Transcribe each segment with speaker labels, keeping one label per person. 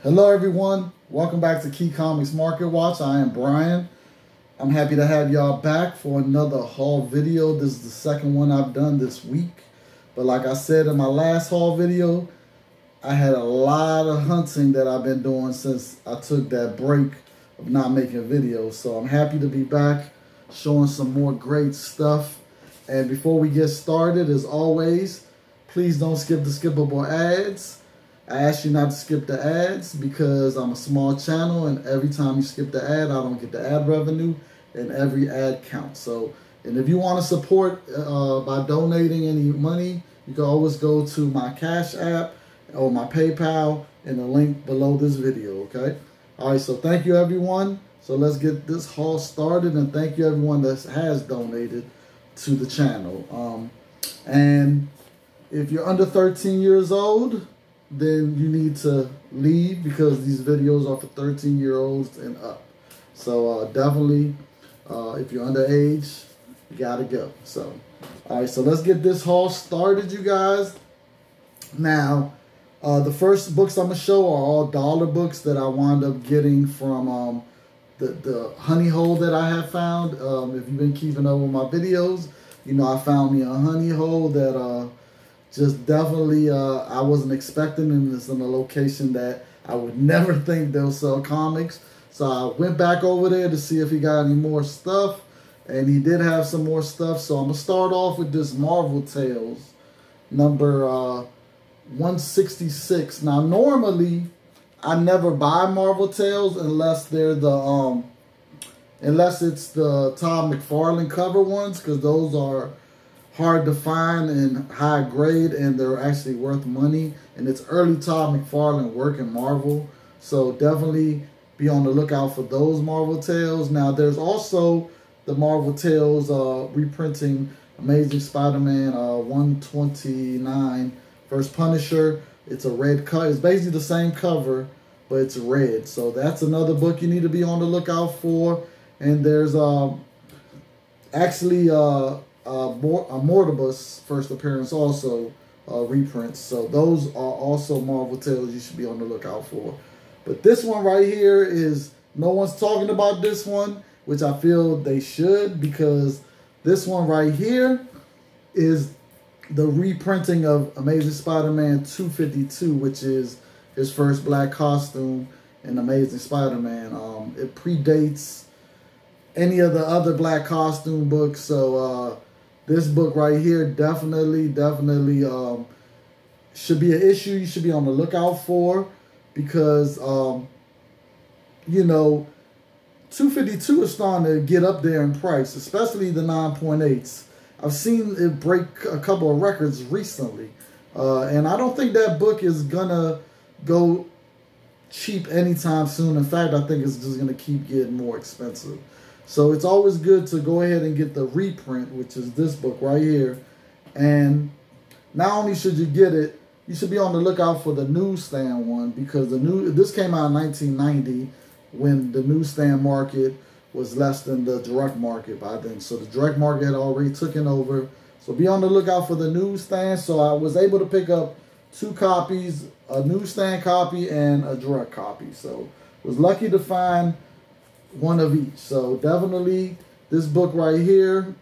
Speaker 1: Hello everyone, welcome back to Key Comics Market Watch. I am Brian. I'm happy to have y'all back for another haul video. This is the second one I've done this week. But like I said in my last haul video, I had a lot of hunting that I've been doing since I took that break of not making videos. So I'm happy to be back showing some more great stuff. And before we get started, as always, please don't skip the skippable ads. I ask you not to skip the ads because I'm a small channel and every time you skip the ad, I don't get the ad revenue and every ad counts. So, and if you want to support by donating any money, you can always go to my Cash App or my PayPal in the link below this video, okay? All right, so thank you everyone. So let's get this haul started, and thank you everyone that has donated to the channel. And if you're under 13 years old, then you need to leave because these videos are for 13-year-olds and up. So definitely, if you're underage, you gotta go. So, all right, so let's get this haul started, you guys. Now, the first books I'm gonna show are all dollar books that I wound up getting from the honey hole that I have found. If you've been keeping up with my videos, you know I found me a honey hole that just definitely I wasn't expecting, and it's in a location that I would never think they'll sell comics. So I went back over there to see if he got any more stuff, and he did have some more stuff. So I'm gonna start off with this Marvel Tales number 166. Now normally I never buy Marvel Tales unless they're the unless it's the Todd McFarlane cover ones, because those are hard to find and high grade, and they're actually worth money. And it's early Todd McFarlane work in Marvel, so definitely be on the lookout for those Marvel Tales. Now there's also the Marvel Tales reprinting Amazing Spider-Man 129 First Punisher. It's a red cover. It's basically the same cover, but it's red. So that's another book you need to be on the lookout for. And there's actually a Mortibus first appearance also reprints. So those are also Marvel Tales you should be on the lookout for. But this one right here is, no one's talking about this one, which I feel they should, because this one right here is the reprinting of Amazing Spider-Man 252, which is his first black costume in Amazing Spider-Man. It predates any of the other black costume books. So this book right here definitely should be an issue you should be on the lookout for, because you know, 252 is starting to get up there in price, especially the 9.8s. I've seen it break a couple of records recently, and I don't think that book is gonna go cheap anytime soon. In fact, I think it's just gonna keep getting more expensive. So it's always good to go ahead and get the reprint, which is this book right here. And not only should you get it, you should be on the lookout for the newsstand one, because this came out in 1990 when the newsstand market was less than the direct market by then. So the direct market had already taken over. So be on the lookout for the newsstand. So I was able to pick up 2 copies, a newsstand copy and a direct copy. So was lucky to find one of each. So definitely this book right here,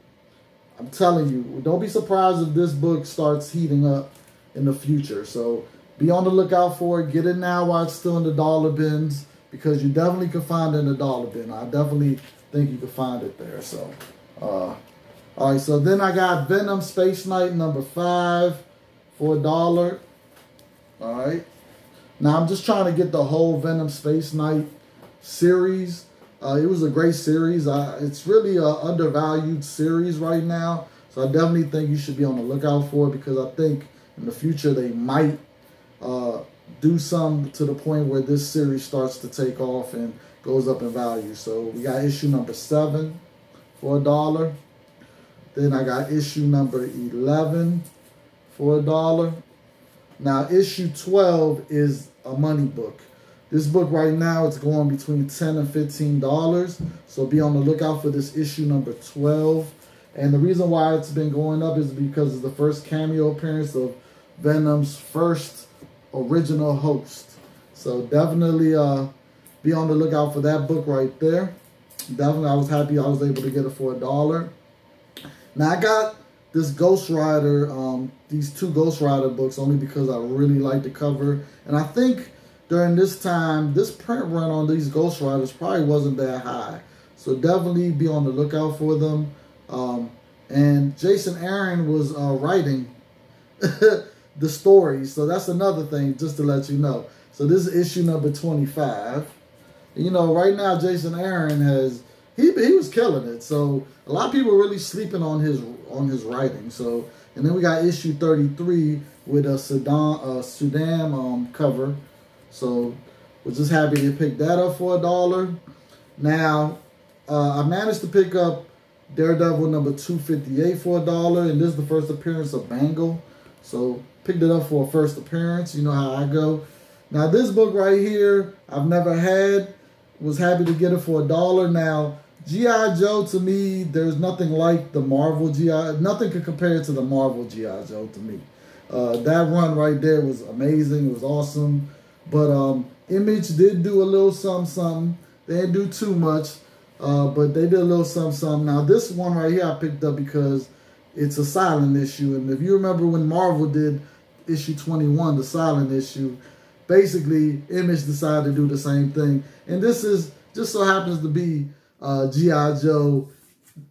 Speaker 1: I'm telling you, don't be surprised if this book starts heating up in the future. So be on the lookout for it. Get it now while it's still in the dollar bins, because you definitely can find it in the dollar bin. I definitely think you can find it there. So all right, so then I got Venom Space Knight number 5 for $1. All right, now I'm just trying to get the whole Venom Space Knight series. It was a great series. It's really an undervalued series right now. So I definitely think you should be on the lookout for it, because I think in the future they might do some to the point where this series starts to take off and goes up in value. So we got issue number 7 for $1. Then I got issue number 11 for $1. Now issue 12 is a money book. This book right now, it's going between $10 and $15. So be on the lookout for this issue number 12. And the reason why it's been going up is because it's the first cameo appearance of Venom's first original host. So definitely be on the lookout for that book right there. Definitely, I was happy I was able to get it for $1. Now I got this Ghost Rider, these 2 Ghost Rider books only because I really like the cover. And I think during this time, this print run on these Ghost Riders probably wasn't that high. So definitely be on the lookout for them. And Jason Aaron was writing the story. So that's another thing, just to let you know. So this is issue number 25. You know, right now Jason Aaron he was killing it. So a lot of people are really sleeping on his writing. So, and then we got issue 33 with a Sudan cover. So we're just happy to pick that up for $1. Now I managed to pick up Daredevil number 258 for $1, and this is the first appearance of Bangle. So picked it up for a first appearance. You know how I go. Now this book right here, I've never had. Was happy to get it for $1. Now G.I. Joe, to me, there's nothing like the Marvel G.I. Nothing could compare to the Marvel G.I. Joe to me. That run right there was amazing. It was awesome. But Image did do a little something. They didn't do too much, but they did a little something. Now this one right here I picked up because it's a silent issue. And if you remember when Marvel did issue 21, the silent issue, basically Image decided to do the same thing. And this is just so happens to be G.I. Joe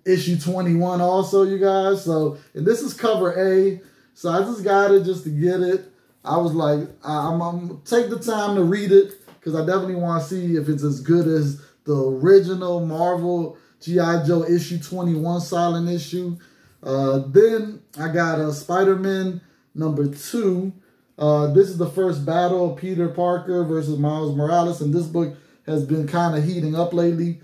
Speaker 1: issue 21 also, you guys. So, and this is cover A. So I just got it just to get it. I was like, I'm going to take the time to read it because I definitely want to see if it's as good as the original Marvel G.I. Joe issue 21 silent issue. Then I got Spider-Man number 2. This is the first battle of Peter Parker versus Miles Morales, and this book has been kind of heating up lately.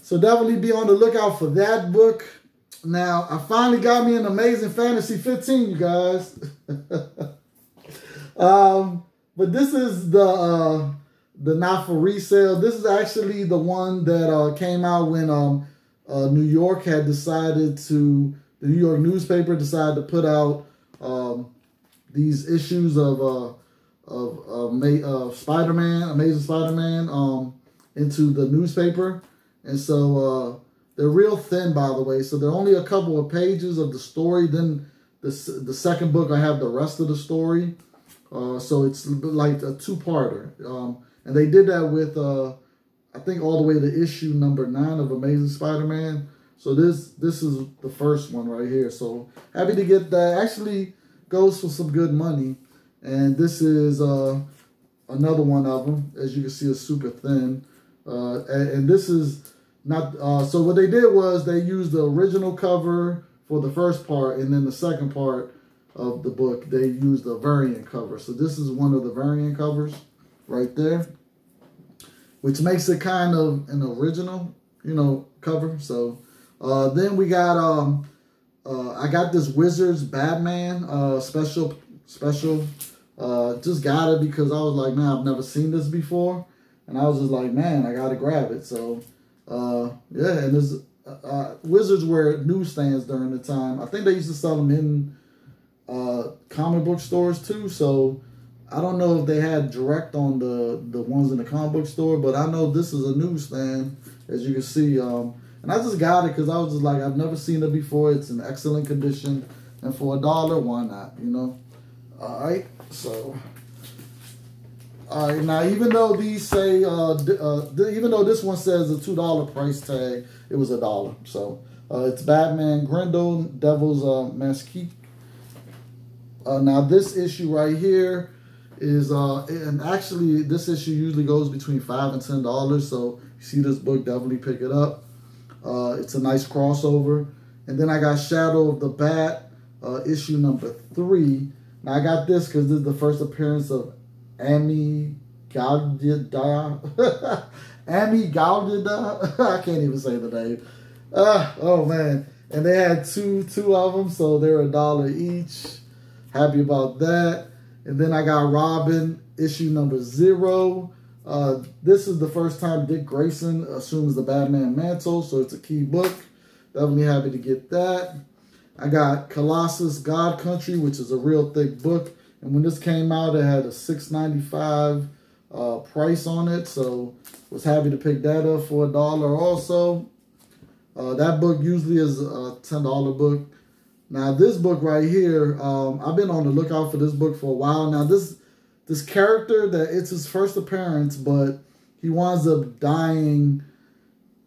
Speaker 1: So definitely be on the lookout for that book. Now, I finally got me an Amazing Fantasy 15, you guys. But this is the not for resale. This is actually the one that came out when New York had decided to, the New York newspaper decided to put out these issues of Spider-Man, Amazing Spider-Man, into the newspaper. And so they're real thin, by the way. So they're only a couple of pages of the story. Then the second book, I have the rest of the story. So it's like a 2-parter. And they did that with, I think, all the way to issue number 9 of Amazing Spider-Man. So this is the first one right here. So happy to get that. Actually goes for some good money. And this is another one of them. As you can see, it's super thin. And this is not, so what they did was they used the original cover for the first part, and then the second part of the book, they used a variant cover. So this is one of the variant covers right there, which makes it kind of an original, you know, cover. So then we got, I got this Wizards Batman special. Just got it because I was like, man, I've never seen this before. And I was just like, man, I got to grab it. So, yeah, and this Wizards were at newsstands during the time. I think they used to sell them in comic book stores too. So I don't know if they had direct on the ones in the comic book store, but I know this is a newsstand, as you can see. And I just got it because I was just like, I've never seen it before. It's in excellent condition. And for $1, why not, you know? All right, so... All right, now even though these say, even though this one says a $2 price tag, it was $1. So it's Batman Grendel, Devil's Mesquite. Now this issue right here is, and actually this issue usually goes between $5 and $10. So you see this book, definitely pick it up. It's a nice crossover. And then I got Shadow of the Bat, issue number 3. Now I got this because this is the first appearance of Amy Galdida. Amy Galdida. I can't even say the name. Oh man. And they had two of them, so they were $1 each. Happy about that. And then I got Robin, issue number 0. This is the first time Dick Grayson assumes the Batman mantle, so it's a key book. Definitely happy to get that. I got Colossus God Country, which is a real thick book. And when this came out, it had a $6.95 price on it, so was happy to pick that up for $1 also. That book usually is a $10 book. Now this book right here, I've been on the lookout for this book for a while. Now this character, that it's his first appearance, but he winds up dying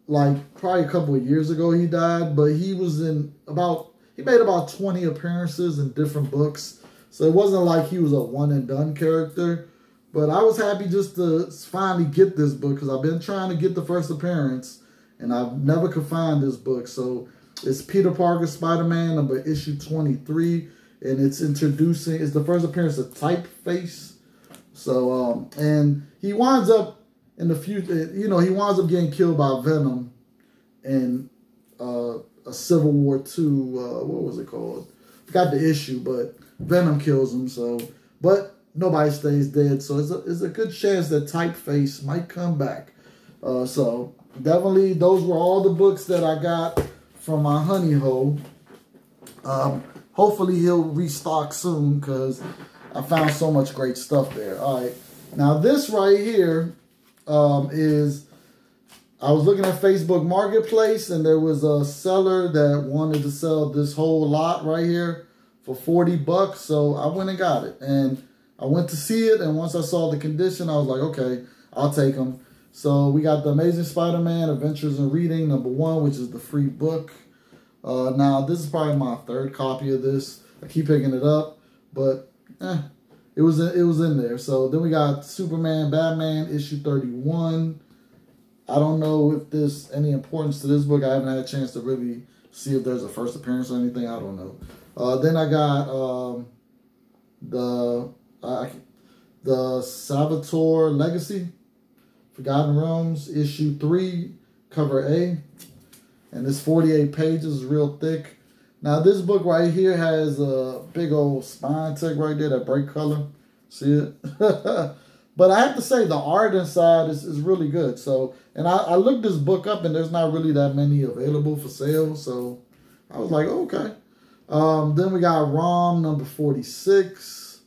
Speaker 1: like probably a couple of years ago. He died, but he was he made about 20 appearances in different books. So it wasn't like he was a one and done character. But I was happy just to finally get this book because I've been trying to get the first appearance and I never could find this book. So it's Peter Parker Spider-Man number issue 23, and it's the first appearance of Typeface. So and he winds up in the future, he winds up getting killed by Venom in a Civil War II, what was it called? Forgot the issue, but Venom kills him. So, but nobody stays dead, so it's a good chance that Typeface might come back. So definitely, those were all the books that I got from my honey hole. Hopefully he'll restock soon because I found so much great stuff there. All right, now this right here is, I was looking at Facebook Marketplace and there was a seller that wanted to sell this whole lot right here for $40. So I went and got it, and I went to see it, and once I saw the condition, I was like, okay, I'll take them. So we got The Amazing Spider-Man Adventures in Reading #1, which is the free book. Now, this is probably my third copy of this. I keep picking it up, but it was in there. So then we got Superman Batman issue 31. I don't know if there's any importance to this book. I haven't had a chance to really see if there's a first appearance or anything. I don't know. Then I got the Salvatore Legacy, Forgotten Realms, issue 3, cover A. And this 48 pages, real thick. Now this book right here has a big old spine tick right there, that bright color. See it? But I have to say the art inside is really good. So, and I looked this book up and there's not really that many available for sale. So I was like, okay. Then we got ROM number 46.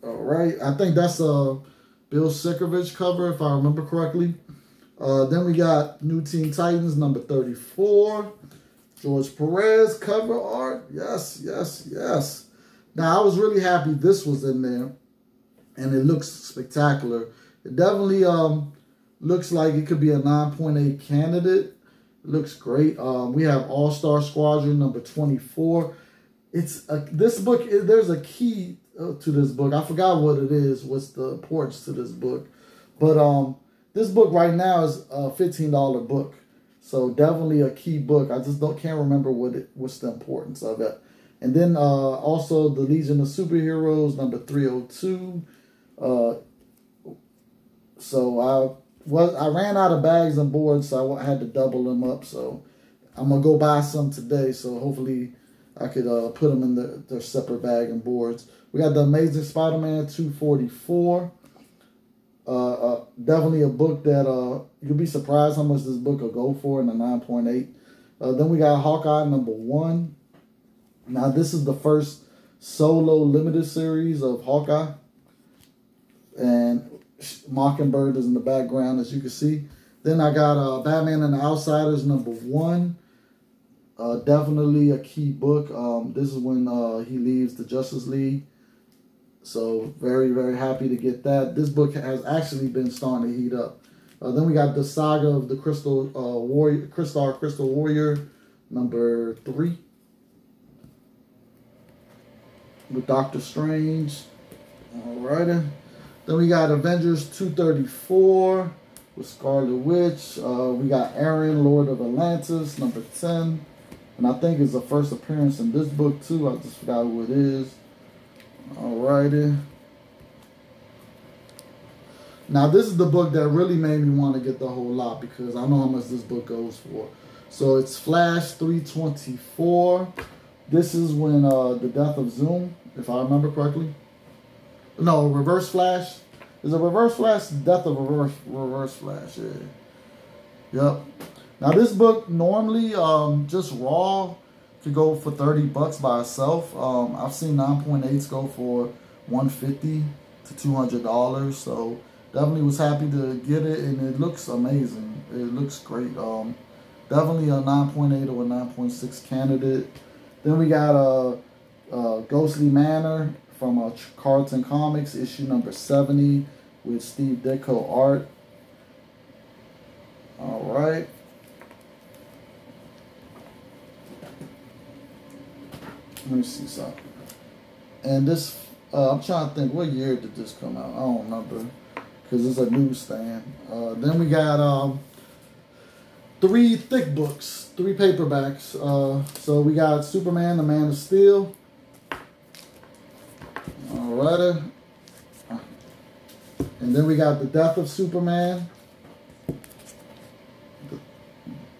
Speaker 1: All right. I think that's a Bill Sienkiewicz cover, if I remember correctly. Then we got New Teen Titans number 34. George Perez cover art. Yes, yes, yes. Now, I was really happy this was in there, and it looks spectacular. It definitely looks like it could be a 9.8 candidate. It looks great. We have All-Star Squadron number 24. This book, there's a key to this book. I forgot what it is, what's the importance to this book. But this book right now is a $15 book. So definitely a key book. I just can't remember what's the importance of it. And then also the Legion of Superheroes number 302. So I ran out of bags and boards, so I had to double them up. So I'm gonna go buy some today. So hopefully I could put them in their separate bag and boards. We got The Amazing Spider-Man 244. Definitely a book that you'll be surprised how much this book will go for in a 9.8. Then we got Hawkeye number 1. Now this is the first solo limited series of Hawkeye, and Mockingbird is in the background, as you can see. Then I got Batman and the Outsiders number 1. Definitely a key book. This is when he leaves the Justice League. So very, very happy to get that. This book has actually been starting to heat up. Then we got the Saga of the Crystal Warrior number 3 with Doctor Strange. Alrighty. Then we got Avengers 234 with Scarlet Witch. We got Aaron, Lord of Atlantis number 10. And I think it's the first appearance in this book too. I just forgot who it is. Alrighty. Now this is the book that really made me want to get the whole lot because I know how much this book goes for. So it's Flash 324. This is when the death of Zoom, if I remember correctly. No, Reverse Flash. Is it Reverse Flash? Death of Reverse Flash. Yeah. Yep. Now this book normally just raw could go for $30 by itself. I've seen 9.8s go for $150 to $200. So definitely was happy to get it, and it looks amazing. It looks great. Definitely a 9.8 or a 9.6 candidate. Then we got Ghostly Manor from Carlton Comics, issue number 70 with Steve Ditko art. All right. Let me see something. And this, I'm trying to think, what year did this come out? I don't remember, because it's a newsstand. Then we got 3 thick books, 3 paperbacks. So we got Superman, the Man of Steel. Alrighty. And then we got The Death of Superman.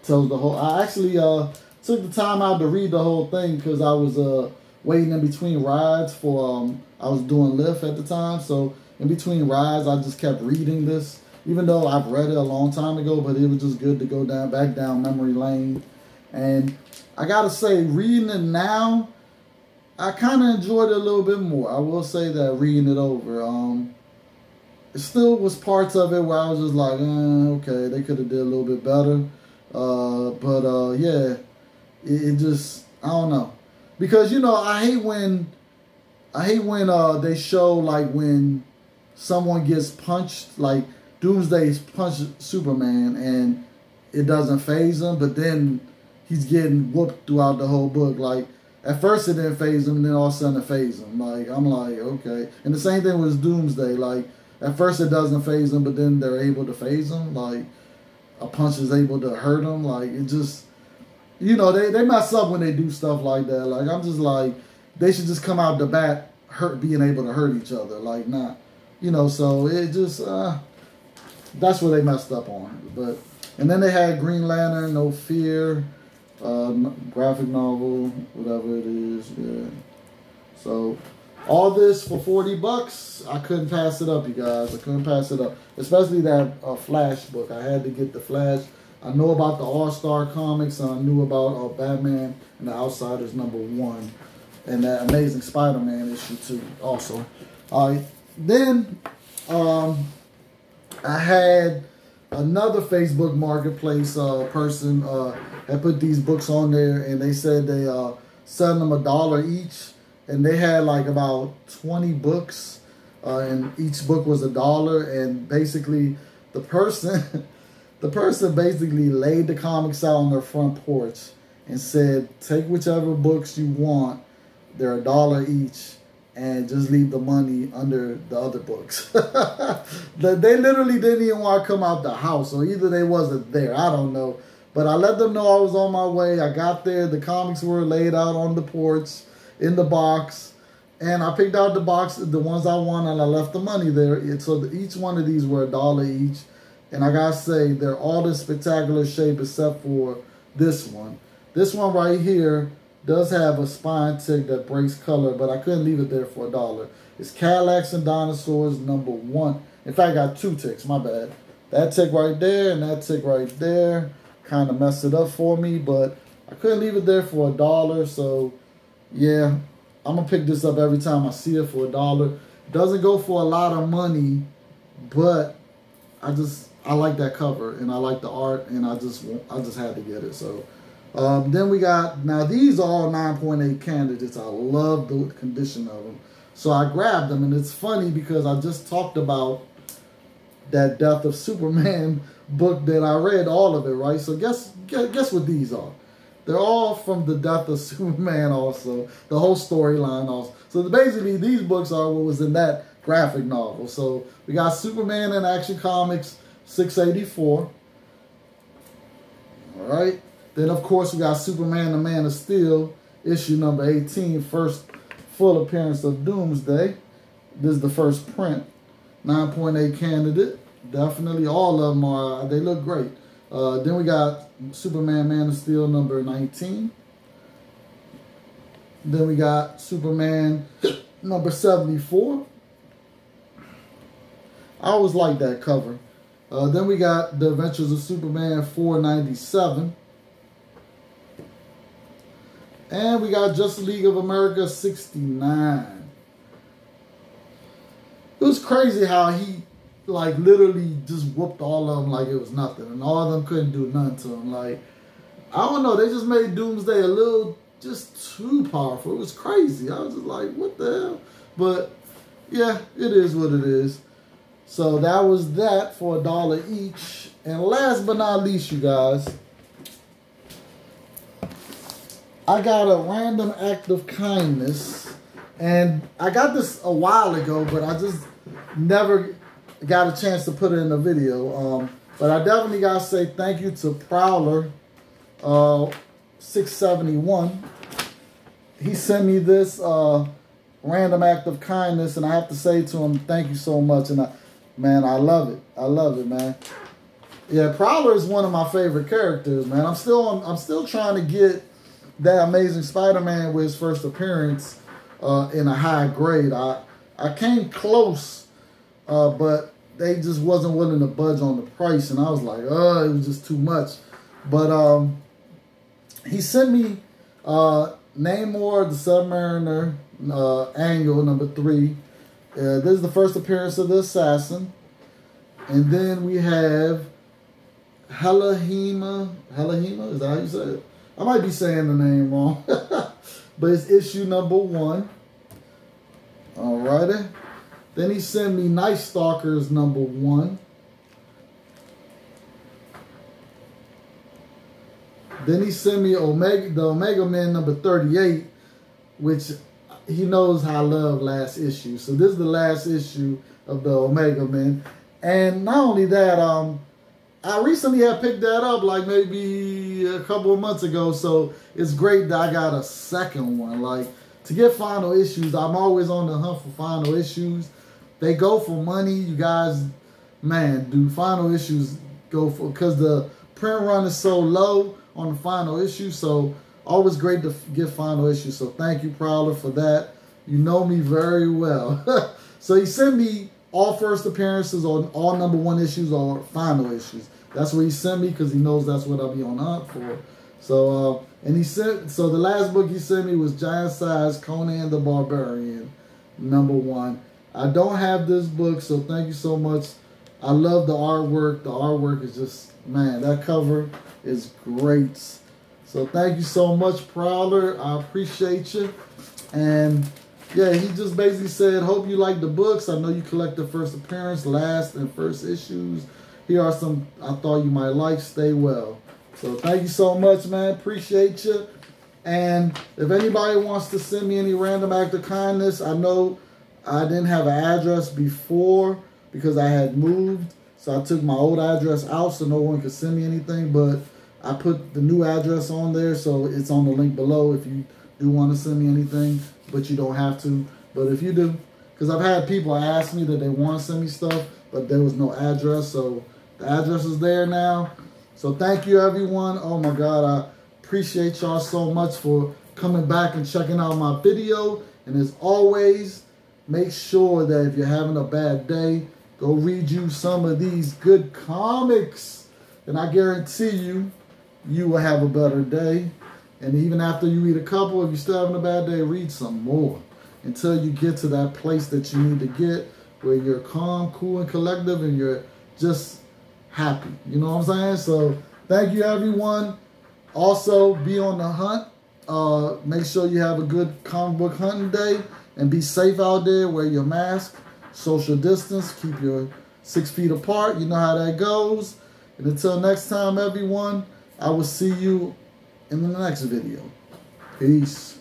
Speaker 1: Tells the whole. I actually took the time out to read the whole thing because I was waiting in between rides for I was doing Lyft at the time. So in between rides, I just kept reading this, even though I've read it a long time ago. But it was just good to go back down memory lane. And I gotta say, reading it now, I kind of enjoyed it a little bit more. I will say that, reading it over. It still was parts of it where I was just like, okay, they could have did a little bit better. Yeah, it just, I don't know. Because, you know, I hate when they show, like, when someone gets punched, like Doomsday's punched Superman and it doesn't faze him, but then he's getting whooped throughout the whole book. Like, at first it didn't faze him, and then all of a sudden it fazed him. Like, I'm like, okay. And the same thing with Doomsday. Like, at first it doesn't faze him, but then they're able to faze him. Like, a punch is able to hurt him. Like, it just, you know, they mess up when they do stuff like that. Like, I'm just like, they should just come out the bat being able to hurt each other. Like, not, you know, so it just, that's where they messed up on. But, and then they had Green Lantern, No Fear, graphic novel, whatever it is, yeah. So, all this for $40. I couldn't pass it up, you guys. I couldn't pass it up. Especially that Flash book. I had to get the Flash. I know about the All-Star comics, and I knew about Batman and the Outsiders #1. And that Amazing Spider-Man issue 2 also. All right. Then I had another Facebook Marketplace person had put these books on there, and they said they selling them $1 each. And they had like about 20 books, and each book was $1. And basically, the person basically laid the comics out on their front porch and said, "Take whichever books you want. They're $1 each, and just leave the money under the other books." They literally didn't even want to come out the house, or either they wasn't there. I don't know, but I let them know I was on my way. I got there. The comics were laid out on the porch, in the box, and I picked out the box, the ones I wanted, and I left the money there. So each one of these were $1 each, and I gotta say, they're all in spectacular shape except for this one. This one right here does have a spine tick that breaks color, but I couldn't leave it there for $1. It's Cadillacs and Dinosaurs #1. In fact, I got 2 ticks, my bad. That tick right there and that tick right there kind of messed it up for me, but I couldn't leave it there for $1, so yeah, I'm going to pick this up every time I see it for $1. It doesn't go for a lot of money, but I like that cover, and I like the art, and I just had to get it. So then we got, now these are all 9.8 candidates. I love the condition of them. So I grabbed them, and it's funny because I just talked about that Death of Superman book that I read, all of it, right? So guess what these are. They're all from the Death of Superman also, the whole storyline also. So basically, these books are what was in that graphic novel. So we got Superman in Action Comics 684. All right. Then, of course, we got Superman, the Man of Steel, issue number 18, first full appearance of Doomsday. This is the first print. 9.8 candidate. Definitely all of them are, they look great. Then we got Superman, Man of Steel, number 19. Then we got Superman, number 74. I always like that cover. Then we got The Adventures of Superman, 497. And we got Justice League of America, 69. was crazy how he like literally just whooped all of them like it was nothing, and all of them couldn't do nothing to him. Like, I don't know, they just made Doomsday a little just too powerful. It was crazy. I was just like, what the hell? But yeah, it is what it is. So that was that for $1 each. And last but not least, you guys, I got a random act of kindness. And I got this a while ago, but I just never got a chance to put it in a video. But I definitely got to say thank you to Prowler 671. He sent me this random act of kindness, and I have to say to him, thank you so much. And man, I love it. I love it, man. Yeah, Prowler is one of my favorite characters, man. I'm still trying to get that Amazing Spider-Man with his first appearance in a high grade. I came close, but they just wasn't willing to budge on the price, and I was like, oh, it was just too much. But he sent me Namor the Submariner annual number 3. This is the first appearance of the Assassin. And then we have Helahima, is that how you say it? I might be saying the name wrong. But it's issue number 1. Alrighty. Then he sent me Night Stalkers number 1. Then he sent me the Omega Men number 38, which he knows how I love last issue. So this is the last issue of the Omega Men. And not only that, I recently had picked that up like maybe a couple of months ago. So it's great that I got a second one. Like, to get final issues, I'm always on the hunt for final issues. They go for money. You guys, man, do final issues go for, because the print run is so low on the final issue. So always great to get final issues. So thank you, Prowler, for that. You know me very well. So he sent me all first appearances on all number 1 issues or final issues. That's what he sent me because he knows that's what I'll be on the hunt for. So and he sent, so the last book he sent me was Giant Size Conan the Barbarian number 1. I don't have this book, so thank you so much. I love the artwork. The artwork is just, man, that cover is great. So thank you so much, Prowler. I appreciate you. And yeah, he just basically said, hope you like the books. I know you collect the first appearance, last, and first issues. Here are some I thought you might like. Stay well. So thank you so much, man. Appreciate you. And if anybody wants to send me any random act of kindness, I know I didn't have an address before because I had moved. So I took my old address out so no one could send me anything. But I put the new address on there, so it's on the link below if you do want to send me anything. But you don't have to. But if you do, because I've had people ask me that they want to send me stuff, but there was no address. So the address is there now. So thank you, everyone. Oh, my God. I appreciate y'all so much for coming back and checking out my video. And as always, make sure that if you're having a bad day, go read you some of these good comics. And I guarantee you, you will have a better day. And even after you read a couple, if you're still having a bad day, read some more until you get to that place that you need to get where you're calm, cool, and collective, and you're just happy. You know what I'm saying? So thank you, everyone. Also, be on the hunt. Make sure you have a good comic book hunting day and be safe out there. Wear your mask, social distance, keep your 6 feet apart. You know how that goes. And until next time, everyone, I will see you in the next video. Peace.